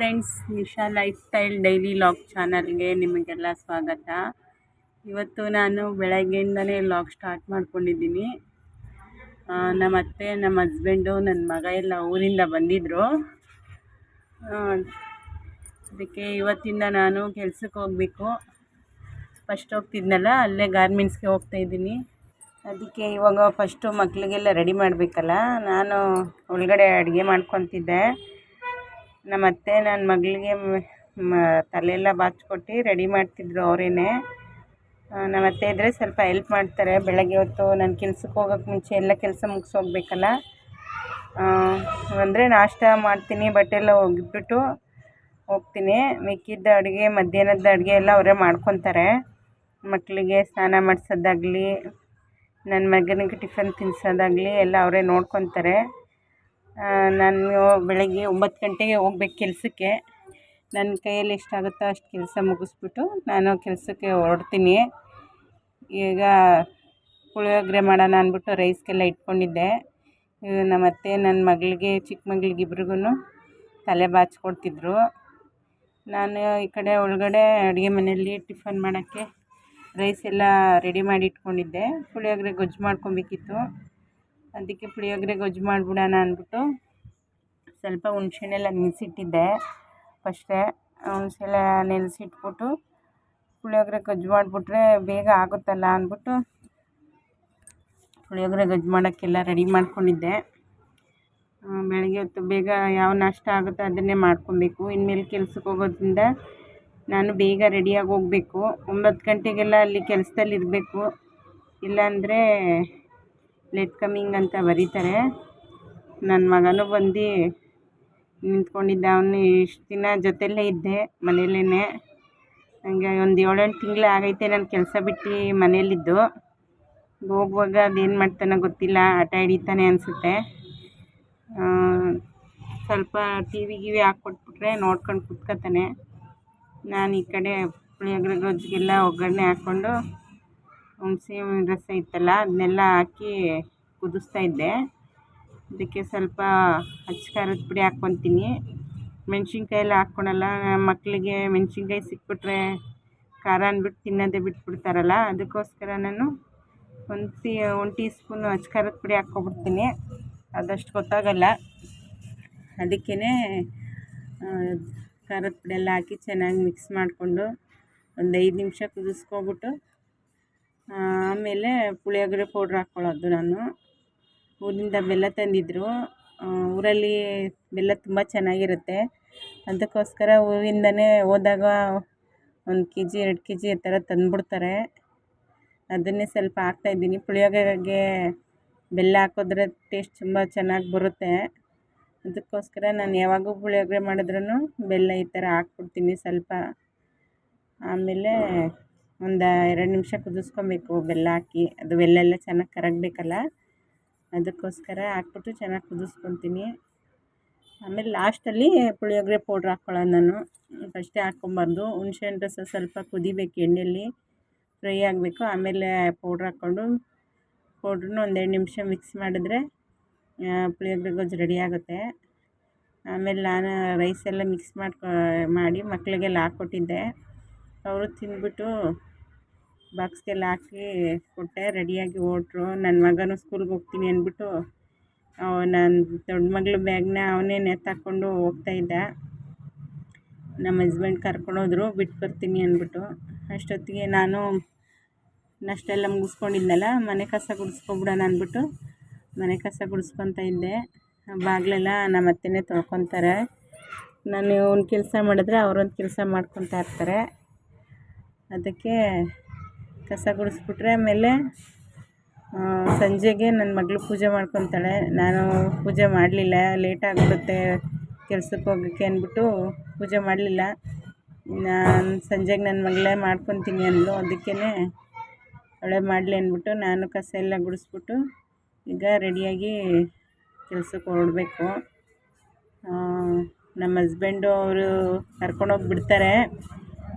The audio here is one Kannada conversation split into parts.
Friends, Nisha life style daily log ಚಾನಲ್ಗೆ ನಿಮಗೆಲ್ಲ ಸ್ವಾಗತ. ಇವತ್ತು ನಾನು ಬೆಳಗ್ಗೆಯಿಂದನೇ ಲಾಗ್ ಸ್ಟಾರ್ಟ್ ಮಾಡ್ಕೊಂಡಿದ್ದೀನಿ. ನಮ್ಮ ಅತ್ತೆ, ನಮ್ಮ ಹಸ್ಬೆಂಡು, ನನ್ನ ಮಗ ಎಲ್ಲ ಊರಿಂದ ಬಂದಿದ್ದರು. ಅದಕ್ಕೆ ಇವತ್ತಿಂದ ನಾನು ಕೆಲ್ಸಕ್ಕೆ ಹೋಗಬೇಕು. ಫಸ್ಟ್ ಹೋಗ್ತಿದ್ನಲ್ಲ, ಅಲ್ಲೇ ಗಾರ್ಮೆಂಟ್ಸ್ಗೆ ಹೋಗ್ತಾಯಿದ್ದೀನಿ. ಅದಕ್ಕೆ ಇವಾಗ ಫಸ್ಟು ಮಕ್ಕಳಿಗೆಲ್ಲ ರೆಡಿ ಮಾಡಬೇಕಲ್ಲ. ನಾನು ಒಳಗಡೆ ಅಡುಗೆ ಮಾಡ್ಕೊತಿದ್ದೆ. ನಮ್ಮ ಅತ್ತೆ ನನ್ನ ಮಗಳಿಗೆ ತಲೆಯೆಲ್ಲ ಬಾಚ್ಕೊಟ್ಟು ರೆಡಿ ಮಾಡ್ತಿದ್ರು ಅವರೇನೆ. ನಮ್ಮ ಅತ್ತೆ ಇದ್ದರೆ ಸ್ವಲ್ಪ ಹೆಲ್ಪ್ ಮಾಡ್ತಾರೆ. ಬೆಳಗ್ಗೆ ಹೊತ್ತು ನಾನು ಕೆಲ್ಸಕ್ಕೆ ಹೋಗೋಕ್ಕೆ ಮುಂಚೆ ಎಲ್ಲ ಕೆಲಸ ಮುಗಿಸೋಗ್ಬೇಕಲ್ಲ. ಅಂದರೆ ನಾಷ್ಟ ಮಾಡ್ತೀನಿ, ಬಟ್ಟೆ ಎಲ್ಲ ಒಗೆದ್ಬಿಟ್ಟು ಹೋಗ್ತೀನಿ. ಮಿಕ್ಕಿದ್ದ ಅಡುಗೆ, ಮಧ್ಯಾಹ್ನದ ಅಡುಗೆ ಎಲ್ಲ ಅವರೇ ಮಾಡ್ಕೊತಾರೆ. ಮಕ್ಕಳಿಗೆ ಸ್ನಾನ ಮಾಡಿಸೋದಾಗಲಿ, ನನ್ನ ಮಗನಿಗೆ ಟಿಫನ್ ತಿನ್ನಿಸೋದಾಗಲಿ ಎಲ್ಲ ಅವರೇ ನೋಡ್ಕೊತಾರೆ. ನಾನು ಬೆಳಗ್ಗೆ 9 ಗಂಟೆಗೆ ಹೋಗ್ಬೇಕು ಕೆಲಸಕ್ಕೆ. ನನ್ನ ಕೈಯಲ್ಲಿ ಎಷ್ಟಾಗುತ್ತೋ ಅಷ್ಟು ಕೆಲಸ ಮುಗಿಸ್ಬಿಟ್ಟು ನಾನು ಕೆಲಸಕ್ಕೆ ಹೊರಡ್ತೀನಿ. ಈಗ ಪುಳಿಯೋಗರೆ ಮಾಡೋಣ ಅಂದ್ಬಿಟ್ಟು ರೈಸ್ಗೆಲ್ಲ ಇಟ್ಕೊಂಡಿದ್ದೆ. ನಮ್ಮ ಅತ್ತೆ ನನ್ನ ಮಗಳಿಗೆ, ಚಿಕ್ಕ ಮಗಳಿಗೆ ಇಬ್ರಿಗೂ ತಲೆ ಬಾಚ್ಕೊಡ್ತಿದ್ರು. ನಾನು ಈ ಕಡೆ ಒಳಗಡೆ ಅಡುಗೆ ಮನೆಯಲ್ಲಿ ಟಿಫನ್ ಮಾಡೋಕ್ಕೆ ರೈಸ್ ಎಲ್ಲ ರೆಡಿ ಮಾಡಿ ಇಟ್ಕೊಂಡಿದ್ದೆ. ಪುಳಿಯೋಗರೆ ಗೊಜ್ಜು ಮಾಡ್ಕೊಬೇಕಿತ್ತು. ಅದಕ್ಕೆ ಪುಳಿಯೋಗರೆ ಗೊಜ್ಜು ಮಾಡಿಬಿಡೋಣ ಅಂದ್ಬಿಟ್ಟು ಸ್ವಲ್ಪ ಹುಣ್ಸೆಹಣ್ಣೆಲ್ಲ ನೆನೆಸಿಟ್ಟಿದ್ದೆ. ಫಸ್ಟೇ ಹುಣ್ಸೆಲ್ಲ ನೆನೆಸಿಟ್ಬಿಟ್ಟು ಪುಳಿಯೋಗರೆ ಗೊಜ್ಜು ಮಾಡಿಬಿಟ್ರೆ ಬೇಗ ಆಗುತ್ತಲ್ಲ ಅಂದ್ಬಿಟ್ಟು ಪುಳಿಯೋಗರೆ ಗೊಜ್ಜು ಮಾಡೋಕ್ಕೆಲ್ಲ ರೆಡಿ ಮಾಡ್ಕೊಂಡಿದ್ದೆ. ಬೆಳಗ್ಗೆ ಹೊತ್ತು ಬೇಗ ಯಾವ ನಾಷ್ಟ ಆಗುತ್ತೋ ಅದನ್ನೇ ಮಾಡ್ಕೊಬೇಕು. ಇನ್ಮೇಲೆ ಕೆಲ್ಸಕ್ಕೆ ಹೋಗೋದ್ರಿಂದ ನಾನು ಬೇಗ ರೆಡಿಯಾಗಿ ಹೋಗಬೇಕು. 9 ಗಂಟೆಗೆಲ್ಲ ಅಲ್ಲಿ ಕೆಲಸದಲ್ಲಿ ಇರಬೇಕು. ಇಲ್ಲಾಂದರೆ ಲೇಟ್ ಕಮ್ಮಿಂಗ್ ಅಂತ ಬರೀತಾರೆ. ನನ್ನ ಮಗನೂ ಬಂದು ನಿಂತ್ಕೊಂಡಿದ್ದ. ಅವನು ಇಷ್ಟು ದಿನ ಜೊತೆಯಲ್ಲೇ ಇದ್ದೆ, ಮನೆಯಲ್ಲೇ. ಹಂಗೆ ಒಂದು 7-8 ತಿಂಗಳು ಆಗೈತೆ ನಾನು ಕೆಲಸ ಬಿಟ್ಟು ಮನೆಯಲ್ಲಿದ್ದು. ಹೋಗುವಾಗ ಅದೇನು ಮಾಡ್ತಾನೋ ಗೊತ್ತಿಲ್ಲ, ಆಟ ಹಿಡಿತಾನೆ ಅನಿಸುತ್ತೆ. ಸ್ವಲ್ಪ ಟಿ ವಿ ಹಾಕ್ಕೊಟ್ಬಿಟ್ರೆ ನೋಡ್ಕೊಂಡು ಕೂತ್ಕೊತಾನೆ. ನಾನು ಈ ಕಡೆ ಪುಳಿಯೋಗರೆ ಗೊಜ್ಜಿಗೆಲ್ಲ ಒಗ್ಗರಣೆ ಹಾಕ್ಕೊಂಡು ಹುಣಸೆ ರಸ ಇತ್ತಲ್ಲ ಅದನ್ನೆಲ್ಲ ಹಾಕಿ ಕುದಿಸ್ತಾ ಇದ್ದೆ. ಅದಕ್ಕೆ ಸ್ವಲ್ಪ ಖಾರದ ಪುಡಿ ಹಾಕ್ಕೊತೀನಿ. ಮೆಣಸಿನ್ಕಾಯಿ ಎಲ್ಲ ಹಾಕ್ಕೊಳಲ್ಲ. ಮಕ್ಕಳಿಗೆ ಮೆಣಸಿನ್ಕಾಯಿ ಸಿಕ್ಬಿಟ್ರೆ ಖಾರ ಅಂದ್ಬಿಟ್ಟು ತಿನ್ನೋದೇ ಬಿಟ್ಬಿಡ್ತಾರಲ್ಲ. ಅದಕ್ಕೋಸ್ಕರ ನಾನು 1 ಟೀ ಸ್ಪೂನು ಖಾರದ ಪುಡಿ ಹಾಕ್ಕೊಬಿಡ್ತೀನಿ. ಅದಷ್ಟು ಗೊತ್ತಾಗಲ್ಲ. ಅದಕ್ಕೇ ಖಾರದ ಪುಡಿ ಎಲ್ಲ ಹಾಕಿ ಚೆನ್ನಾಗಿ ಮಿಕ್ಸ್ ಮಾಡಿಕೊಂಡು ಒಂದು 5 ನಿಮಿಷ ಕುದಿಸ್ಕೊಬಿಟ್ಟು ಆಮೇಲೆ ಪುಳಿಯೋಗರೆ ಪೌಡ್ರ್ ಹಾಕ್ಕೊಳ್ಳೋದು. ನಾನು ಊರಿಂದ ಬೆಲ್ಲ ತಂದಿದ್ದರು. ಊರಲ್ಲಿ ಬೆಲ್ಲ ತುಂಬ ಚೆನ್ನಾಗಿರುತ್ತೆ. ಅದಕ್ಕೋಸ್ಕರ ಊರಿಂದನೇ ಹೋದಾಗ 1 kg 2 kg ಈ ಥರ ತಂದುಬಿಡ್ತಾರೆ. ಅದನ್ನೇ ಸ್ವಲ್ಪ ಹಾಕ್ತಾಯಿದ್ದೀನಿ. ಪುಳಿಯೋಗರೆಗೆ ಬೆಲ್ಲ ಹಾಕಿದ್ರೆ ಟೇಸ್ಟ್ ತುಂಬ ಚೆನ್ನಾಗಿ ಬರುತ್ತೆ. ಅದಕ್ಕೋಸ್ಕರ ನಾನು ಯಾವಾಗೂ ಪುಳಿಯೋಗರೆ ಮಾಡಿದ್ರೂ ಬೆಲ್ಲ ಈ ಥರ ಹಾಕ್ಬಿಡ್ತೀನಿ ಸ್ವಲ್ಪ. ಆಮೇಲೆ ಒಂದು 2 ನಿಮಿಷ ಕುದಿಸ್ಕೊಬೇಕು ಬೆಲ್ಲ ಹಾಕಿ. ಅದು ಬೆಲ್ಲ ಎಲ್ಲ ಚೆನ್ನಾಗಿ ಕರಗಬೇಕಲ್ಲ, ಅದಕ್ಕೋಸ್ಕರ ಹಾಕ್ಬಿಟ್ಟು ಚೆನ್ನಾಗಿ ಕುದಿಸ್ಕೊತೀನಿ. ಆಮೇಲೆ ಲಾಸ್ಟಲ್ಲಿ ಪುಳಿಯೋಗರೆ ಪೌಡ್ರ್ ಹಾಕ್ಕೊಳ್ಳೋದು. ನಾನು ಫಸ್ಟೇ ಹಾಕ್ಕೊಬಾರ್ದು. ಹುಣ್ಸೆಹಣ್ಣು ರಸ ಸ್ವಲ್ಪ ಕುದಿಬೇಕು, ಎಣ್ಣೆಯಲ್ಲಿ ಫ್ರೈ ಆಗಬೇಕು. ಆಮೇಲೆ ಪೌಡ್ರ್ ಹಾಕ್ಕೊಂಡು ಪೌಡ್ರನ್ನ ಒಂದು 2 ನಿಮಿಷ ಮಿಕ್ಸ್ ಮಾಡಿದ್ರೆ ಪುಳಿಯೋಗರೆ ಗೊಜ್ಜು ರೆಡಿ ಆಗುತ್ತೆ. ಆಮೇಲೆ ನಾನು ರೈಸೆಲ್ಲ ಮಿಕ್ಸ್ ಮಾಡಿ ಮಕ್ಕಳಿಗೆಲ್ಲ ಹಾಕ್ಕೊಟ್ಟಿದ್ದೆ. ಅವರು ತಿಂದ್ಬಿಟ್ಟು ಬಾಕ್ಸ್ಗೆಲ್ಲ ಹಾಕಿ ಕೊಟ್ಟೆ. ರೆಡಿಯಾಗಿ ಹೊರಟ್ರು. ನನ್ನ ಮಗನೂ ಸ್ಕೂಲ್ಗೆ ಹೋಗ್ತೀನಿ ಅಂದ್ಬಿಟ್ಟು ನನ್ನ ದೊಡ್ಡ ಮಗಳು ಬ್ಯಾಗ್ನ ಅವನೇ ನೇತಾಕ್ಕೊಂಡು ಹೋಗ್ತಾಯಿದ್ದ. ನಮ್ಮ ಹಸ್ಬೆಂಡ್ ಕರ್ಕೊಂಡೋದ್ರು ಬಿಟ್ಟು ಬರ್ತೀನಿ ಅಂದ್ಬಿಟ್ಟು. ಅಷ್ಟೊತ್ತಿಗೆ ನಾನು ನಾಷ್ಟ ಎಲ್ಲ ಮುಗಿಸ್ಕೊಂಡಿದ್ನಲ್ಲ, ಮನೆ ಕಸ ಗುಡಿಸ್ಕೊಬಿಡೋಣ ಅಂದ್ಬಿಟ್ಟು ಮನೆ ಕಸ ಗುಡಿಸ್ಕೊತಾ ಇದ್ದೆ. ಬಾಗಿಲೆಲ್ಲ ನಮ್ಮ ಅತ್ತೆನೇ ತೊಳ್ಕೊತಾರೆ. ನಾನು ಒಂದು ಕೆಲಸ ಮಾಡಿದ್ರೆ ಅವರೊಂದು ಕೆಲಸ ಮಾಡ್ಕೊತಾ ಇರ್ತಾರೆ. ಅದಕ್ಕೆ ಕಸ ಗುಡಿಸ್ಬಿಟ್ರೆ ಆಮೇಲೆ ಸಂಜೆಗೆ ನನ್ನ ಮಗಳು ಪೂಜೆ ಮಾಡ್ಕೊತಾಳೆ. ನಾನು ಪೂಜೆ ಮಾಡಲಿಲ್ಲ, ಲೇಟ್ ಆಗಿಬಿಡುತ್ತೆ ಕೆಲ್ಸಕ್ಕೆ ಹೋಗೋಕ್ಕೆ ಅಂದ್ಬಿಟ್ಟು ಪೂಜೆ ಮಾಡಲಿಲ್ಲ. ನಾನು ಸಂಜೆಗೆ ನನ್ನ ಮಗಳೇ ಮಾಡ್ಕೊತೀನಿ ಅಂದಳು. ಅದಕ್ಕೇ ಅವಳೇ ಮಾಡಲಿ ಅಂದ್ಬಿಟ್ಟು ನಾನು ಕಸ ಎಲ್ಲ ಗುಡಿಸ್ಬಿಟ್ಟು ಈಗ ರೆಡಿಯಾಗಿ ಕೆಲ್ಸಕ್ಕೆ ಹೊರಡಬೇಕು. ನಮ್ಮ ಹಸ್ಬೆಂಡು ಅವರು ಕರ್ಕೊಂಡೋಗಿ ಬಿಡ್ತಾರೆ.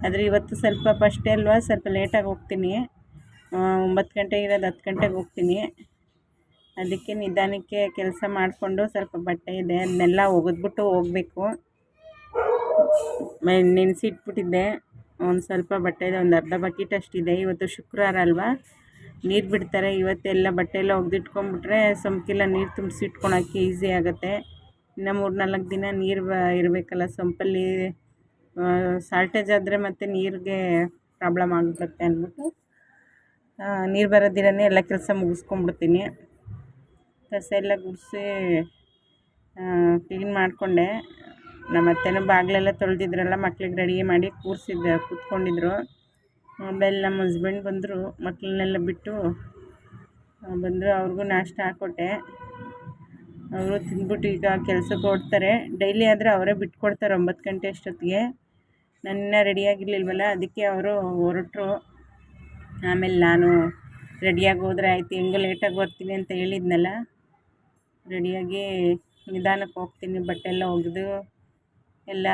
ಆದರೆ ಇವತ್ತು ಸ್ವಲ್ಪ ಫಸ್ಟೇ ಅಲ್ವಾ, ಸ್ವಲ್ಪ ಲೇಟಾಗಿ ಹೋಗ್ತೀನಿ. 9 ಗಂಟೆಗೆ ಇರೋದು 10 ಗಂಟೆಗೆ ಹೋಗ್ತೀನಿ. ಅದಕ್ಕೆ ನಿಧಾನಕ್ಕೆ ಕೆಲಸ ಮಾಡಿಕೊಂಡು ಸ್ವಲ್ಪ ಬಟ್ಟೆ ಇದೆ ಅದನ್ನೆಲ್ಲ ಒಗೆದ್ಬಿಟ್ಟು ಹೋಗಬೇಕು. ನೆನೆಸಿಟ್ಬಿಟ್ಟಿದ್ದೆ. ಒಂದು ಸ್ವಲ್ಪ ಬಟ್ಟೆ ಇದೆ, ಒಂದು ಅರ್ಧ ಬಕೆಟ್ ಅಷ್ಟಿದೆ. ಇವತ್ತು ಶುಕ್ರವಾರ ಅಲ್ವಾ, ನೀರು ಬಿಡ್ತಾರೆ. ಇವತ್ತೆಲ್ಲ ಬಟ್ಟೆ ಎಲ್ಲ ಒಗೆದಿಟ್ಕೊಂಡ್ಬಿಟ್ರೆ ಸಂಪಿಗೆಲ್ಲ ನೀರು ತುಂಬಿಸಿ ಇಟ್ಕೊಳಕ್ಕೆ ಈಸಿ ಆಗುತ್ತೆ. ಇನ್ನು 3-4 ದಿನ ನೀರು ಇರಬೇಕಲ್ಲ ಸಂಪಲ್ಲಿ. ಶಾರ್ಟೇಜ್ ಆದರೆ ಮತ್ತು ನೀರಿಗೆ ಪ್ರಾಬ್ಲಮ್ ಆಗಿಬಿಡುತ್ತೆ ಅಂದ್ಬಿಟ್ಟು ನೀರು ಬರೋದಿರನೇ ಎಲ್ಲ ಕೆಲಸ ಮುಗಿಸ್ಕೊಂಡ್ಬಿಡ್ತೀನಿ. ಕಸ ಎಲ್ಲ ಗುಡಿಸಿ ಕ್ಲೀನ್ ಮಾಡಿಕೊಂಡೆ. ನಮ್ಮ ಅತ್ತೆನೂ ಬಾಗಿಲೆಲ್ಲ ತೊಳೆದಿದ್ರಲ್ಲ, ಮಕ್ಳಿಗೆ ರೆಡಿ ಮಾಡಿ ಕೂತ್ಕೊಂಡಿದ್ರು. ಆಮೇಲೆ ನಮ್ಮ ಹಸ್ಬೆಂಡ್ ಬಂದರು, ಮಕ್ಕಳನ್ನೆಲ್ಲ ಬಿಟ್ಟು ಬಂದರು. ಅವ್ರಿಗೂ ನಾಷ್ಟ ಹಾಕ್ಕೊಟ್ಟೆ. ಅವರು ತಿಂದ್ಬಿಟ್ಟು ಈಗ ಕೆಲಸಕ್ಕೆ ಹೊರಡ್ತಾರೆ. ಡೈಲಿ ಆದರೆ ಅವರೇ ಬಿಟ್ಕೊಡ್ತಾರೆ 9 ಗಂಟೆ ಅಷ್ಟೊತ್ತಿಗೆ. ನನ್ನ ರೆಡಿಯಾಗಿರ್ಲಿಲ್ವಲ್ಲ, ಅದಕ್ಕೆ ಅವರು ಹೊರಟರು. ಆಮೇಲೆ ನಾನು ರೆಡಿಯಾಗಿ ಹೋದರೆ ಆಯಿತು, ಹೆಂಗೋ ಲೇಟಾಗಿ ಬರ್ತೀನಿ ಅಂತ ಹೇಳಿದ್ನಲ್ಲ, ರೆಡಿಯಾಗಿ ನಿಧಾನಕ್ಕೆ ಹೋಗ್ತೀನಿ. ಬಟ್ಟೆ ಎಲ್ಲ ಒಗೆದು ಎಲ್ಲ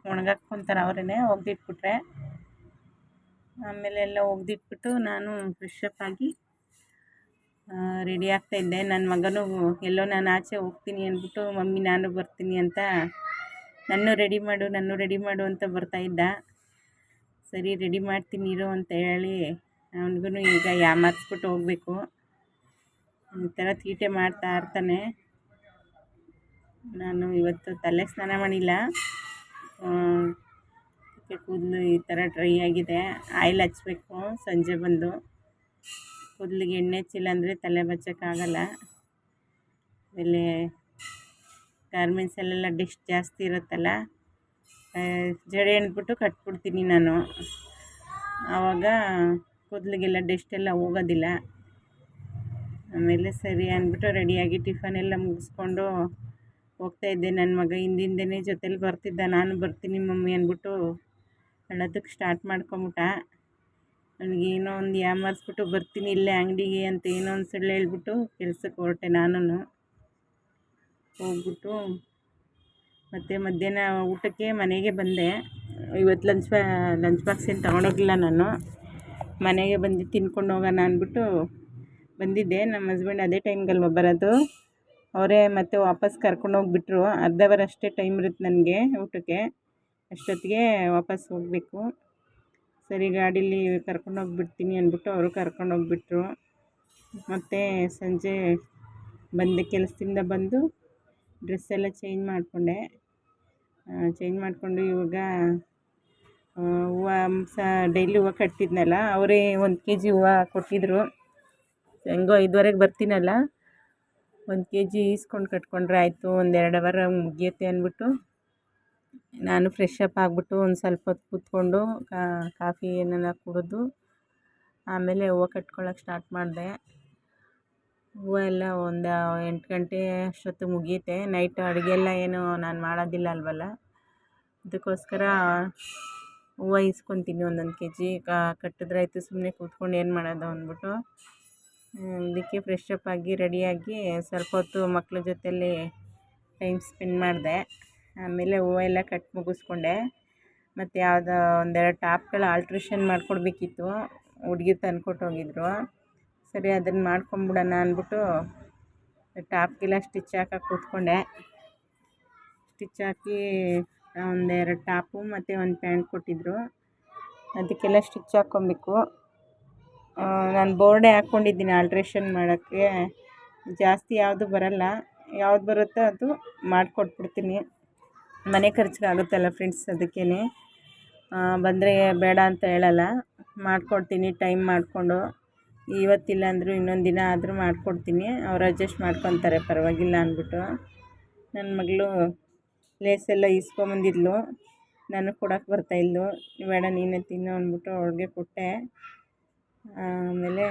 ಒಣಗಾಕ್ಕೊತಾರೆ ಅವರೇ, ಒಗೆದಿಟ್ಬಿಟ್ರೆ. ಆಮೇಲೆ ಎಲ್ಲ ಒಗೆದಿಟ್ಬಿಟ್ಟು ನಾನು ಫ್ರೆಶಪ್ ಆಗಿ ರೆಡಿ ಆಗ್ತಾಯಿದ್ದೆ. ನನ್ನ ಮಗನೂ ಎಲ್ಲೋ ನಾನು ಆಚೆ ಹೋಗ್ತೀನಿ ಅಂದ್ಬಿಟ್ಟು, ಮಮ್ಮಿ ನಾನು ಬರ್ತೀನಿ ಅಂತ ನನ್ನೂ ರೆಡಿ ಮಾಡು ಅಂತ ಬರ್ತಾಯಿದ್ದ. ಸರಿ ರೆಡಿ ಮಾಡ್ತೀನಿ ಇರು ಅಂತ ಹೇಳಿ ಅವನಿಗೂ ಈಗ ಯಾಮಾರಿಸ್ಬಿಟ್ಟು ಹೋಗಬೇಕು. ಈ ಥರ ತೀಟೆ ಮಾಡ್ತಾ ಇರ್ತಾನೆ. ನಾನು ಇವತ್ತು ತಲೆ ಸ್ನಾನ ಮಾಡಿಲ್ಲ. ಕೂದಲು ಈ ಥರ ಡ್ರೈ ಆಗಿದೆ. ಆಯಿಲ್ ಹಚ್ಚಬೇಕು ಸಂಜೆ ಬಂದು. ಕೂದಲಿಗೆ ಎಣ್ಣೆ ಹಚ್ಚಿಲ್ಲ ಅಂದರೆ ತಲೆ ಬಚ್ಚೋಕ್ಕಾಗಲ್ಲ. ಆಮೇಲೆ ಗಾರ್ಮೆಂಟ್ಸಲ್ಲೆಲ್ಲ ಡಸ್ಟ್ ಜಾಸ್ತಿ ಇರುತ್ತಲ್ಲ, ಜಡೆ ಎಣ್ಬಿಟ್ಟು ಕಟ್ಬಿಡ್ತೀನಿ ನಾನು. ಆವಾಗ ಕೂದಲಿಗೆಲ್ಲ ಡಸ್ಟೆಲ್ಲ ಹೋಗೋದಿಲ್ಲ. ಆಮೇಲೆ ಸರಿ ಅಂದ್ಬಿಟ್ಟು ರೆಡಿಯಾಗಿ ಟಿಫನೆಲ್ಲ ಮುಗಿಸ್ಕೊಂಡು ಹೋಗ್ತಾಯಿದ್ದೆ. ನನ್ನ ಮಗ ಹಿಂದಿಂದನೇ ಜೊತೇಲಿ ಬರ್ತಿದ್ದ. ನಾನು ಬರ್ತೀನಿ ಮಮ್ಮಿ ಅಂದ್ಬಿಟ್ಟು ಅಳೋದಕ್ಕೆ ಸ್ಟಾರ್ಟ್ ಮಾಡ್ಕೊಂಬಿಟ್ಟ. ನನಗೇನೋ ಒಂದು ಯಾಮಾರಿಸ್ಬಿಟ್ಟು ಬರ್ತೀನಿ ಇಲ್ಲೇ ಅಂಗಡಿಗೆ ಅಂತ ಏನೋ ಒಂದು ಸುಳ್ಳು ಹೇಳ್ಬಿಟ್ಟು ಕೆಲ್ಸಕ್ಕೆ ಹೊರಟೆ. ನಾನು ಹೋಗ್ಬಿಟ್ಟು ಮತ್ತು ಮಧ್ಯಾಹ್ನ ಊಟಕ್ಕೆ ಮನೆಗೆ ಬಂದೆ. ಇವತ್ತು ಲಂಚ್ ಬಾಕ್ಸ್ ಏನು ತೊಗೊಂಡೋಗಿಲ್ಲ ನಾನು. ಮನೆಗೆ ಬಂದು ತಿನ್ಕೊಂಡು ಹೋಗೋಣ ಅಂದ್ಬಿಟ್ಟು ಬಂದಿದ್ದೆ. ನಮ್ಮ ಹಸ್ಬೆಂಡ್ ಅದೇ ಟೈಮ್ಗಲ್ವ ಬರೋದು, ಅವರೇ ಮತ್ತೆ ವಾಪಸ್ ಕರ್ಕೊಂಡೋಗಿಬಿಟ್ರು. ಅರ್ಧ ಅವರ್ ಅಷ್ಟೇ ಟೈಮ್ ಇರುತ್ತೆ ನನಗೆ ಊಟಕ್ಕೆ, ಅಷ್ಟೊತ್ತಿಗೆ ವಾಪಸ್ ಹೋಗಬೇಕು. ಸರಿ ಗಾಡೀಲಿ ಕರ್ಕೊಂಡೋಗಿಬಿಡ್ತೀನಿ ಅಂದ್ಬಿಟ್ಟು ಅವರು ಕರ್ಕೊಂಡೋಗಿಬಿಟ್ರು. ಮತ್ತು ಸಂಜೆ ಕೆಲಸದಿಂದ ಬಂದು ಡ್ರೆಸ್ಸೆಲ್ಲ ಚೇಂಜ್ ಮಾಡಿಕೊಂಡು ಇವಾಗ ಹೂವು ಡೈಲಿ ಹೂವು ಕಟ್ತಿದ್ನಲ್ಲ, ಅವರೇ 1 kg ಹೂವು ಕೊಟ್ಟಿದ್ದರು. ಹೆಂಗೋ 5:30ಗೆ ಬರ್ತೀನಲ್ಲ, 1 kg ಈಸ್ಕೊಂಡು ಕಟ್ಕೊಂಡ್ರೆ ಆಯಿತು, 1-2 ಅವರ್ ಮುಗಿಯುತ್ತೆ ಅಂದ್ಬಿಟ್ಟು ನಾನು ಫ್ರೆಶಪ್ ಆಗಿಬಿಟ್ಟು ಒಂದು ಸ್ವಲ್ಪ ಹೊತ್ತು ಕೂತ್ಕೊಂಡು ಕಾಫಿ ಏನಾರ ಕುಡಿದು ಆಮೇಲೆ ಹೂವು ಕಟ್ಕೊಳ್ಳೋಕೆ ಸ್ಟಾರ್ಟ್ ಮಾಡಿದೆ. ಹೂವು ಎಲ್ಲ ಒಂದು 8 ಗಂಟೆ ಅಷ್ಟೊತ್ತಿಗೆ ಮುಗಿಯುತ್ತೆ. ನೈಟ್ ಅಡುಗೆ ಎಲ್ಲ ಏನು ನಾನು ಮಾಡೋದಿಲ್ಲ ಅಲ್ವಲ್ಲ, ಅದಕ್ಕೋಸ್ಕರ ಹೂವು ಈಸ್ಕೊತೀನಿ 1 kg. ಕಟ್ಟಿದ್ರಾಯ್ತು, ಸುಮ್ಮನೆ ಕೂತ್ಕೊಂಡು ಏನು ಮಾಡೋದು ಅಂದ್ಬಿಟ್ಟು ಅದಕ್ಕೆ ಫ್ರೆಶಪ್ ಆಗಿ ರೆಡಿಯಾಗಿ ಸ್ವಲ್ಪ ಹೊತ್ತು ಮಕ್ಕಳ ಜೊತೆಯಲ್ಲಿ ಟೈಮ್ ಸ್ಪೆಂಡ್ ಮಾಡಿದೆ. ಆಮೇಲೆ ಹೂವು ಎಲ್ಲ ಕಟ್ ಮುಗಿಸ್ಕೊಂಡೆ. ಮತ್ತು ಯಾವುದೋ 1-2 ಟಾಪ್ಗಳು ಆಲ್ಟ್ರೇಷನ್ ಮಾಡಿಕೊಡ್ಬೇಕಿತ್ತು, ಹುಡುಗಿ ತಂದ್ಕೊಟ್ಟು ಹೋಗಿದ್ರು. ಸರಿ ಅದನ್ನು ಮಾಡ್ಕೊಂಬಿಡೋಣ ಅಂದ್ಬಿಟ್ಟು ಟಾಪ್ಗೆಲ್ಲ ಸ್ಟಿಚ್ ಹಾಕಕ್ಕೆ ಕೂತ್ಕೊಂಡೆ. ಸ್ಟಿಚ್ ಹಾಕಿ 1-2 ಟಾಪು ಮತ್ತು 1 ಪ್ಯಾಂಟ್ ಕೊಟ್ಟಿದ್ದರು, ಅದಕ್ಕೆಲ್ಲ ಸ್ಟಿಚ್ ಹಾಕ್ಕೊಬೇಕು. ನಾನು ಬೋರ್ಡೇ ಹಾಕ್ಕೊಂಡಿದ್ದೀನಿ ಆಲ್ಟ್ರೇಷನ್ ಮಾಡೋಕ್ಕೆ. ಜಾಸ್ತಿ ಯಾವುದು ಬರಲ್ಲ, ಯಾವ್ದು ಬರುತ್ತೋ ಅದು ಮಾಡಿಕೊಟ್ಬಿಡ್ತೀನಿ. ಮನೆ ಖರ್ಚಿಗೆ ಆಗುತ್ತಲ್ಲ ಫ್ರೆಂಡ್ಸ್, ಅದಕ್ಕೇ ಬಂದರೆ ಬೇಡ ಅಂತ ಹೇಳಲ್ಲ, ಮಾಡಿಕೊಡ್ತೀನಿ ಟೈಮ್ ಮಾಡಿಕೊಂಡು. ಇವತ್ತಿಲ್ಲ ಅಂದರೂ ಇನ್ನೊಂದು ದಿನ ಆದರೂ ಮಾಡಿಕೊಡ್ತೀನಿ. ಅವ್ರು ಅಡ್ಜಸ್ಟ್ ಮಾಡ್ಕೊತಾರೆ ಪರವಾಗಿಲ್ಲ ಅಂದ್ಬಿಟ್ಟು. ನನ್ನ ಮಗಳು ಲೇಸೆಲ್ಲ ಈಸ್ಕೊಂಬಂದಿದ್ಲು, ನನಗೆ ಕೊಡೋಕ್ಕೆ ಬರ್ತಾಯಿದ್ಲು. ಬೇಡ ನೀನೇ ತಿನ್ನು ಅಂದ್ಬಿಟ್ಟು ಅವ್ಳಿಗೆ ಕೊಟ್ಟೆ. ಆಮೇಲೆ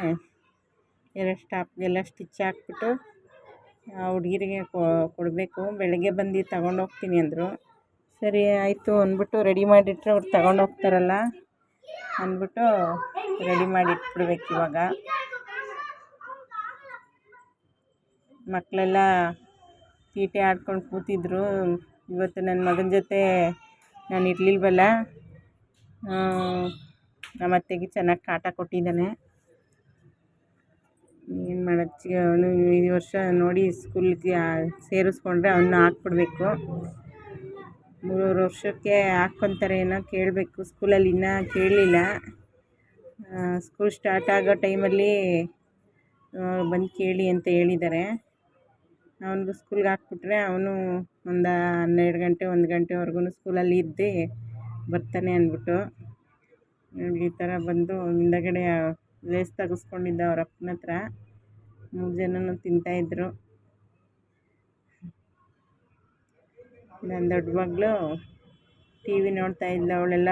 2 ಟಾಪ್ಗೆಲ್ಲ ಸ್ಟಿಚ್ ಹಾಕ್ಬಿಟ್ಟು ಹುಡುಗಿರಿಗೆ ಕೊಡಬೇಕು. ಬೆಳಗ್ಗೆ ಬಂದು ತಗೊಂಡೋಗ್ತೀನಿ ಅಂದರು. ಸರಿ ಆಯಿತು ಅಂದ್ಬಿಟ್ಟು ರೆಡಿ ಮಾಡಿಟ್ರೆ ಅವ್ರು ತಗೊಂಡೋಗ್ತಾರಲ್ಲ ಅಂದ್ಬಿಟ್ಟು ರೆಡಿ ಮಾಡಿ ಇಟ್ಬಿಡ್ಬೇಕು. ಇವಾಗ ಮಕ್ಕಳೆಲ್ಲ ತೀಟೆ ಆಡ್ಕೊಂಡು ಕೂತಿದ್ರು. ಇವತ್ತು ನನ್ನ ಮಗನ ಜೊತೆ ನಾನು ಇರಲಿಲ್ವಲ್ಲ, ನಮ್ಮ ಅತ್ತೆಗೆ ಚೆನ್ನಾಗಿ ಕಾಟ ಕೊಟ್ಟಿದ್ದಾನೆ. ಏನು ಮಾಡೋದು, ಅವನು ಈ ವರ್ಷ ನೋಡಿ ಸ್ಕೂಲ್ಗೆ ಸೇರಿಸ್ಕೊಂಡ್ರೆ ಅವನ್ನ ಹಾಕ್ಬಿಡ್ಬೇಕು. 3 ವರ್ಷಕ್ಕೆ ಹಾಕ್ಕೊತಾರೆ ಏನೋ, ಕೇಳಬೇಕು. ಸ್ಕೂಲಲ್ಲಿ ಇನ್ನೂ ಕೇಳಲಿಲ್ಲ. ಸ್ಕೂಲ್ ಸ್ಟಾರ್ಟ್ ಆಗೋ ಟೈಮಲ್ಲಿ ಬಂದು ಕೇಳಿ ಅಂತ ಹೇಳಿದ್ದಾರೆ. ಅವನಿಗೂ ಸ್ಕೂಲ್ಗೆ ಹಾಕ್ಬಿಟ್ರೆ ಅವನು ಒಂದು 12 ಗಂಟೆ 1 ಗಂಟೆವರೆಗೂ ಸ್ಕೂಲಲ್ಲಿ ಇದ್ದು ಬರ್ತಾನೆ ಅಂದ್ಬಿಟ್ಟು ಈ ಥರ ಬಂದು ಹಿಂದಗಡೆ ಲೇಸ್ ತೆಗೆಸ್ಕೊಂಡಿದ್ದ ಅವ್ರ ಅಪ್ಪನ ಹತ್ರ. 3 ಜನನೂ ತಿಂತಾಯಿದ್ರು. ನನ್ನ ದೊಡ್ಡ ಮಗಳು ಟಿ ವಿ ನೋಡ್ತಾ ಇದ್ಲು. ಅವಳೆಲ್ಲ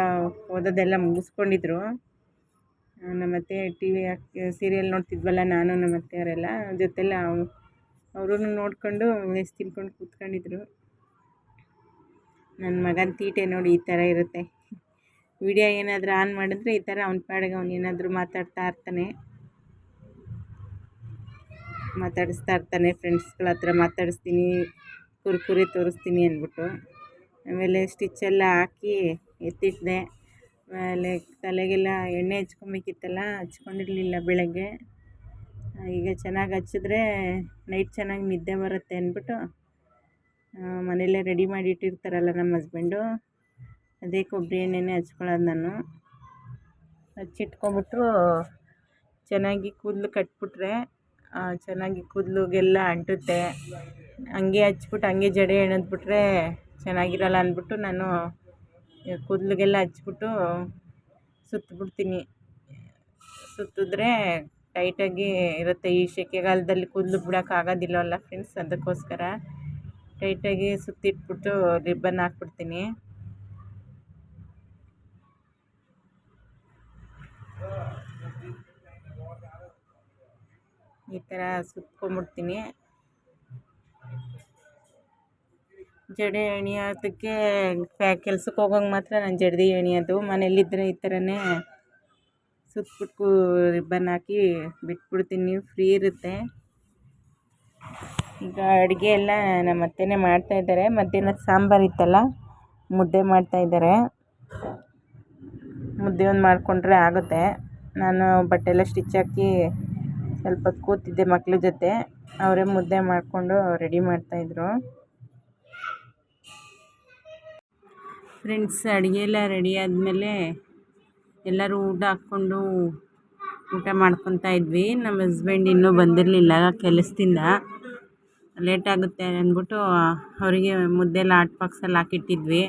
ಓದೋದೆಲ್ಲ ಮುಗಿಸ್ಕೊಂಡಿದ್ರು. ನಮ್ಮತ್ತೆ ಟಿ ವಿ ಸೀರಿಯಲ್ ನೋಡ್ತಿದ್ವಲ್ಲ, ನಾನು ನಮ್ಮತ್ತೆ ಅವರೆಲ್ಲ ಜೊತೆಲ್ಲ ಅವರೂ ನೋಡ್ಕೊಂಡು ಲೇಸ್ ತಿನ್ಕೊಂಡು ಕೂತ್ಕೊಂಡಿದ್ರು. ನನ್ನ ಮಗನ ತೀಟೆ ನೋಡಿ ಈ ಥರ ಇರುತ್ತೆ. ವಿಡಿಯೋ ಏನಾದರೂ ಆನ್ ಮಾಡಿದ್ರೆ ಈ ಥರ ಅವ್ನ ಪಾಡಿಗೆ ಅವ್ನು ಏನಾದರೂ ಮಾತಾಡ್ತಾ ಇರ್ತಾನೆ. ಫ್ರೆಂಡ್ಸ್ಗಳ ಹತ್ರ ಮಾತಾಡಿಸ್ತೀನಿ, ಕುರುಕುರಿ ತೋರಿಸ್ತೀನಿ ಅಂದ್ಬಿಟ್ಟು. ಆಮೇಲೆ ಸ್ಟಿಚ್ಚೆಲ್ಲ ಹಾಕಿ ಎತ್ತಿಟ್ಟಿದೆ. ಆಮೇಲೆ ತಲೆಗೆಲ್ಲ ಎಣ್ಣೆ ಹಚ್ಕೊಬೇಕಿತ್ತಲ್ಲ, ಹಚ್ಕೊಂಡಿರಲಿಲ್ಲ ಬೆಳಗ್ಗೆ. ಈಗ ಚೆನ್ನಾಗಿ ಹಚ್ಚಿದ್ರೆ ನೈಟ್ ಚೆನ್ನಾಗಿ ನಿದ್ದೆ ಬರುತ್ತೆ ಅಂದ್ಬಿಟ್ಟು ಮನೆಯಲ್ಲೇ ರೆಡಿ ಮಾಡಿ ಇಟ್ಟಿರ್ತಾರಲ್ಲ ನಮ್ಮ ಹಸ್ಬೆಂಡು, ಅದೇ ಕೊಬ್ಬರಿ ಎಣ್ಣೆನೇ ಹಚ್ಕೊಳ್ಳೋದು ನಾನು. ಹಚ್ಚಿಟ್ಕೊಂಬಿಟ್ಟು ಚೆನ್ನಾಗಿ ಕೂದಲು ಕಟ್ಬಿಟ್ರೆ ಚೆನ್ನಾಗಿ ಕೂದಲಿಗೆಲ್ಲ ಅಂಟುತ್ತೆ. ಹಂಗೆ ಹಚ್ಬಿಟ್ಟು ಹಂಗೆ ಜಡೆ ಎಳೆದ್ಬಿಟ್ರೆ ಚೆನ್ನಾಗಿರಲ್ಲ ಅಂದ್ಬಿಟ್ಟು ನಾನು ಕೂದಲಿಗೆಲ್ಲ ಹಚ್ಬಿಟ್ಟು ಸುತ್ತಿಬಿಡ್ತೀನಿ. ಸುತ್ತಿದ್ರೆ ಟೈಟಾಗಿ ಇರುತ್ತೆ. ಈ ಸೆಕೆಗಾಲದಲ್ಲಿ ಕೂದಲು ಬಿಡೋಕ್ಕಾಗೋದಿಲ್ಲವಲ್ಲ ಫ್ರೆಂಡ್ಸ್, ಅದಕ್ಕೋಸ್ಕರ ಟೈಟಾಗಿ ಸುತ್ತಿಟ್ಬಿಟ್ಟು ರಿಬ್ಬನ್ ಹಾಕ್ಬಿಡ್ತೀನಿ. ಈ ಥರ ಸುತ್ಕೊಂಡ್ಬಿಡ್ತೀನಿ. ಜಡೆ ಎಣಿಯೋದಕ್ಕೆ ಕೆಲ್ಸಕ್ಕೆ ಹೋಗೋಂಗೆ ಮಾತ್ರ ನಾನು ಜಡೆ ಎಣಿಯೋದು. ಮನೇಲಿದ್ದರೆ ಈ ಥರನೇ ಸುತ್ತಬಿಟ್ಟು ರಿಬ್ಬನ್ ಹಾಕಿ ಬಿಟ್ಬಿಡ್ತೀನಿ, ಫ್ರೀ ಇರುತ್ತೆ. ಈಗ ಅಡುಗೆ ಎಲ್ಲ ನಮ್ಮ ಅತ್ತೆನೇ ಮಾಡ್ತಾಯಿದ್ದಾರೆ. ಮಧ್ಯಾಹ್ನದ ಸಾಂಬಾರು ಇತ್ತಲ್ಲ, ಮುದ್ದೆ ಮಾಡ್ತಾಯಿದ್ದಾರೆ. ಮುದ್ದೆ ಒಂದು ಮಾಡಿಕೊಂಡ್ರೆ ಆಗುತ್ತೆ. ನಾನು ಬಟ್ಟೆ ಎಲ್ಲ ಸ್ಟಿಚ್ ಹಾಕಿ ಸ್ವಲ್ಪ ಹೊತ್ತು ಕೂತಿದ್ದೆ ಮಕ್ಳ ಜೊತೆ. ಅವರೇ ಮುದ್ದೆ ಮಾಡಿಕೊಂಡು ರೆಡಿ ಮಾಡ್ತಾಯಿದ್ರು. ಫ್ರೆಂಡ್ಸ್, ಅಡುಗೆ ಎಲ್ಲ ರೆಡಿ ಆದಮೇಲೆ ಎಲ್ಲರೂ ಊಟ ಹಾಕ್ಕೊಂಡು ಊಟ ಮಾಡ್ಕೊತಾ ಇದ್ವಿ. ನಮ್ಮ ಹಸ್ಬೆಂಡ್ ಇನ್ನೂ ಬಂದಿರಲಿಲ್ಲ ಕೆಲಸದಿಂದ. ಲೇಟಾಗುತ್ತೆ ಅಂದ್ಬಿಟ್ಟು ಅವರಿಗೆ ಮುದ್ದೆಲ್ಲ ಹಾಟ್ ಬಾಕ್ಸಲ್ಲಿ ಹಾಕಿಟ್ಟಿದ್ವಿ.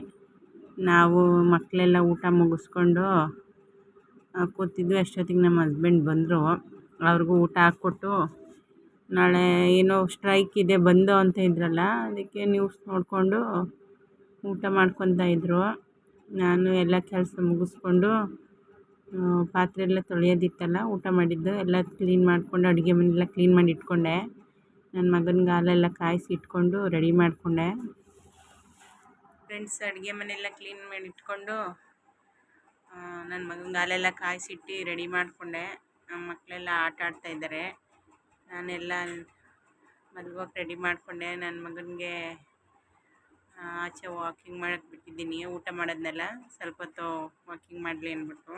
ನಾವು ಮಕ್ಕಳೆಲ್ಲ ಊಟ ಮುಗಿಸ್ಕೊಂಡು ಕೂತಿದ್ವಿ. ಅಷ್ಟೊತ್ತಿಗೆ ನಮ್ಮ ಹಸ್ಬೆಂಡ್ ಬಂದರು. ಅವ್ರಿಗೂ ಊಟ ಹಾಕ್ಕೊಟ್ಟು, ನಾಳೆ ಏನೋ ಸ್ಟ್ರೈಕ್ ಇದೆ ಬಂದು ಅಂತ ಇದ್ರಲ್ಲ, ಅದಕ್ಕೆ ನ್ಯೂಸ್ ನೋಡಿಕೊಂಡು ಊಟ ಮಾಡ್ಕೊತಾ ಇದ್ದರು. ನಾನು ಎಲ್ಲ ಕೆಲಸ ಮುಗಿಸ್ಕೊಂಡು ಪಾತ್ರೆ ಎಲ್ಲ ತೊಳೆಯೋದಿತ್ತಲ್ಲ, ಊಟ ಮಾಡಿದ್ದು ಎಲ್ಲ ಕ್ಲೀನ್ ಮಾಡಿಕೊಂಡು ಅಡುಗೆ ಮನೆಯೆಲ್ಲ ಕ್ಲೀನ್ ಮಾಡಿ ಇಟ್ಕೊಂಡೆ. ನನ್ನ ಮಗನಿಗೆ ಹಾಲೆಲ್ಲ ಕಾಯಿಸಿ ಇಟ್ಕೊಂಡು ರೆಡಿ ಮಾಡಿಕೊಂಡೆ. ಫ್ರೆಂಡ್ಸ್, ಅಡುಗೆ ಮನೆಯೆಲ್ಲ ಕ್ಲೀನ್ ಮಾಡಿ ಇಟ್ಕೊಂಡು ನನ್ನ ಮಗನಿಗೆ ಹಾಲೆಲ್ಲ ಕಾಯಿಸಿಟ್ಟು ರೆಡಿ ಮಾಡಿಕೊಂಡೆ. ನಮ್ಮ ಮಕ್ಕಳೆಲ್ಲ ಆಟ ಆಡ್ತಾಯಿದ್ದಾರೆ. ನಾನೆಲ್ಲ ಮಲ್ಗೋಕೆ ರೆಡಿ ಮಾಡಿಕೊಂಡೆ. ನನ್ನ ಮಗನಿಗೆ ಆಚೆ ವಾಕಿಂಗ್ ಮಾಡೋಕ್ಕೆ ಬಿಟ್ಟಿದ್ದೀನಿ. ಊಟ ಮಾಡೋದನ್ನೆಲ್ಲ ಸ್ವಲ್ಪ ಹೊತ್ತು ವಾಕಿಂಗ್ ಮಾಡಲಿ ಅಂದ್ಬಿಟ್ಟು.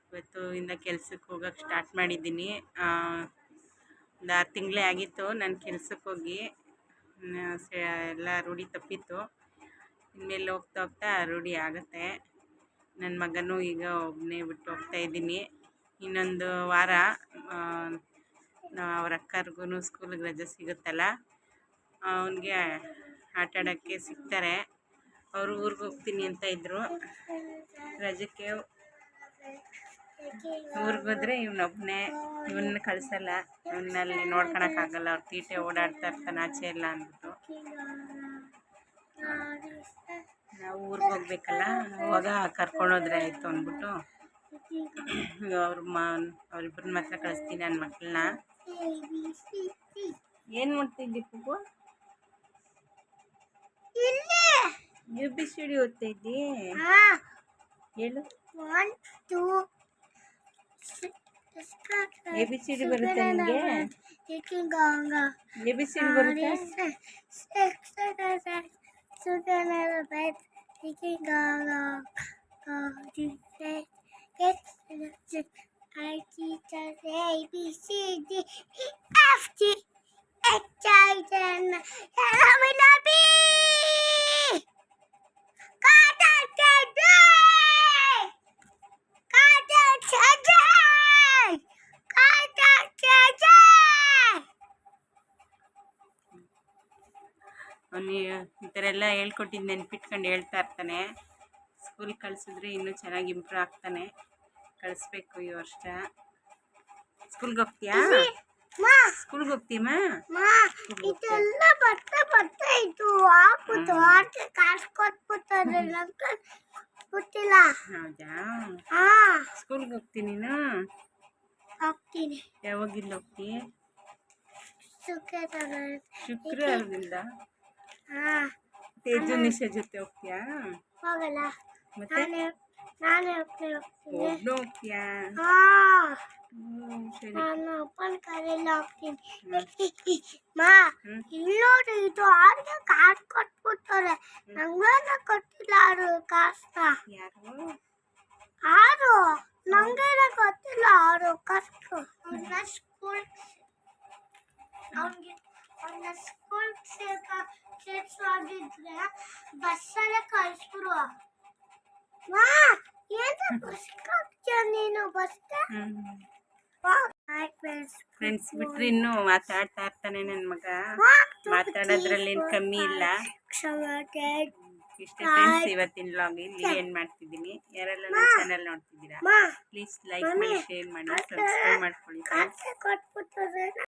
ಇವತ್ತು ಇಂದ ಕೆಲ್ಸಕ್ಕೆ ಹೋಗೋಕ್ಕೆ ಸ್ಟಾರ್ಟ್ ಮಾಡಿದ್ದೀನಿ. ಒಂದು 6 ತಿಂಗಳೇ ಆಗಿತ್ತು ನಾನು ಕೆಲ್ಸಕ್ಕೆ ಹೋಗಿ. ಎಲ್ಲ ರೂಢಿ ತಪ್ಪಿತ್ತು. ಇನ್ಮೇಲೆ ಹೋಗ್ತಾ ಹೋಗ್ತಾ ರೂಢಿ ಆಗುತ್ತೆ. ನನ್ನ ಮಗನೂ ಈಗ ಒಬ್ಬನೇ ಬಿಟ್ಟು ಹೋಗ್ತಾಯಿದ್ದೀನಿ. ಇನ್ನೊಂದು ವಾರ ಅವ್ರ ಅಕ್ಕರಿಗೂ ಸ್ಕೂಲಿಗೆ ರಜೆ ಸಿಗುತ್ತಲ್ಲ, ಅವನಿಗೆ ಆಟ ಆಡೋಕ್ಕೆ ಸಿಗ್ತಾರೆ. ಅವರು ಊರಿಗೆ ಹೋಗ್ತೀನಿ ಅಂತ ಇದ್ದರು. ರಜಕ್ಕೆ ಊರಿಗೆ ಹೋದರೆ ಇವನೊಬ್ಬನೇ, ಇವನ್ನ ಕಳಿಸಲ್ಲ. ಇವನ್ನಲ್ಲಿ ನೋಡ್ಕೊಳಕ್ಕಾಗಲ್ಲ, ಅವ್ರ ತೀಟೆ ಓಡಾಡ್ತಾ ಇರ್ತಾನೆ ಆಚೆ ಎಲ್ಲ ಅಂದ್ಬಿಟ್ಟು. ನಾವು ಊರಿಗೆ ಹೋಗ್ಬೇಕಲ್ಲ, ಅವಾಗ ಕರ್ಕೊಂಡೋದ್ರೆ ಆಯಿತು ಅಂದ್ಬಿಟ್ಟು ಅವ್ರಿಬ್ಬರನ್ನ ಮಾತ್ರ ಕಳಿಸ್ತೀನಿ ನನ್ನ ಮಕ್ಕಳನ್ನ. ಏನು ಮಾಡ್ತಿದ್ದಿ ಪುಪ್ಪು? ABCD ಓದ್ತಾ ಇದ್ದಿ? ಹೇಳು. ABCD ಬರುತ್ತೆ ನಿಮಗೆ? ABCD ಬರುತ್ತೆ? ಅವನು ಈ ಥರ ಎಲ್ಲ ಹೇಳ್ಕೊಟ್ಟಿದ್ದು ನೆನ್ಪಿಟ್ಕೊಂಡು ಹೇಳ್ತಾ ಇರ್ತಾನೆ. ಸ್ಕೂಲ್ ಕಳಿಸಿದ್ರೆ ಇನ್ನೂ ಚೆನ್ನಾಗಿ ಇಂಪ್ರೂವ್ ಆಗ್ತಾನೆ. ಕಳಿಸ್ಬೇಕು ಈ ವರ್ಷ. ಸ್ಕೂಲ್ಗೆ ಹೋಗ್ತೀಯಾ? ಸ್ಕೂಲ್ಗೆ ಹೋಗ್ತೀಯಮ್ಮ? ಇದೆಲ್ಲ ಬರ್ತಾ ಇತ್ತು ಹಾಕ್ಬಿಟ್ಟು ಆಟೆ ಕಾಸು ಕೊಟ್ಬಿಟ್ಟಾರೆ ನಂಗೆ ಗೊತ್ತಿಲ್ಲ. ಹೌದಾ? ಹಾ ಸ್ಕೂಲ್ಗೆ ಹೋಗ್ತೀನಿ ನೀನು? ಹೋಗ್ತೀನಿ. ಯಾವಾಗಿಂದ ಹೋಗ್ತೀಯ? ಶುಕ್ರವಾರದಿಂದ. ಹಾ ತೇಜು ನಿಶಾ ಜೊತೆ ಹೋಗ್ತೀಯಾ? ಹೋಗಲ್ಲ. ಮತ್ತೆ ನಾನೇ ಹೋಗ್ತೀನಿ. ಒಬ್ಬನು ಹೋಗ್ತೀಯಾ? ಹಾ ಸರಿ. ನಾನು ಅಪ್ಪನ ಕರೆಲ್ಲ ಹೋಗ್ತೀನಿ. ಮಾ ಇಲ್ಲೋಡು ಇದು ಆರ್ಗೆ ಕಾಸು ಕೊಟ್ಬಿಟ್ಟಾರೆ ನಂಗೇನ ಕೊಟ್ಟಿಲ್ಲ ಅವರು ಕಾಸನ್ನ. ಯಾರು? ಆರು ನಂಗೇನ ಗೊತ್ತಿಲ್ಲ ಅವರು ಕಾಸು. ಅವನ್ನ ಸ್ಕೂಲ್ ಸೇರ್ಸೋಗಿದ್ರೆ ಬಸ್ಸಲ್ಲೇ ಕಳಿಸ್ಬಿಡು. ಮಾ ಏನು ಬಸ್ಗೆ ಹೋಗ್ತೀಯ ನೀನು? ಬಸ್ಗೆ ಫ್ರೆಂಡ್ಸ್ ಬಿಟ್ರೆ ಇನ್ನೂ ಮಾತಾಡ್ತಾ ಇರ್ತಾನೆ ನನ್ನ ಮಗ. ಮಾತಾಡೋದ್ರಲ್ಲಿ ಏನು ಕಮ್ಮಿ ಇಲ್ಲ. ಇಷ್ಟೇ ಫ್ರೆಂಡ್ಸ್ ಇವತ್ತಿನ ವ್ಲಾಗ್ ಇಲ್ಲಿ ಏನು ಮಾಡ್ತಿದ್ದೀನಿ. ಯಾರೆಲ್ಲ ನನ್ನ ಚಾನಲ್ ನೋಡ್ತಿದ್ದೀರಾ ಪ್ಲೀಸ್ ಲೈಕ್ ಮಾಡಿ, ಶೇರ್ ಮಾಡಿ, ಸಬ್ಸ್ಕ್ರೈಬ್ ಮಾಡ್ಕೊಳ್ಳಿ ಫ್ರೆಂಡ್ಸ್.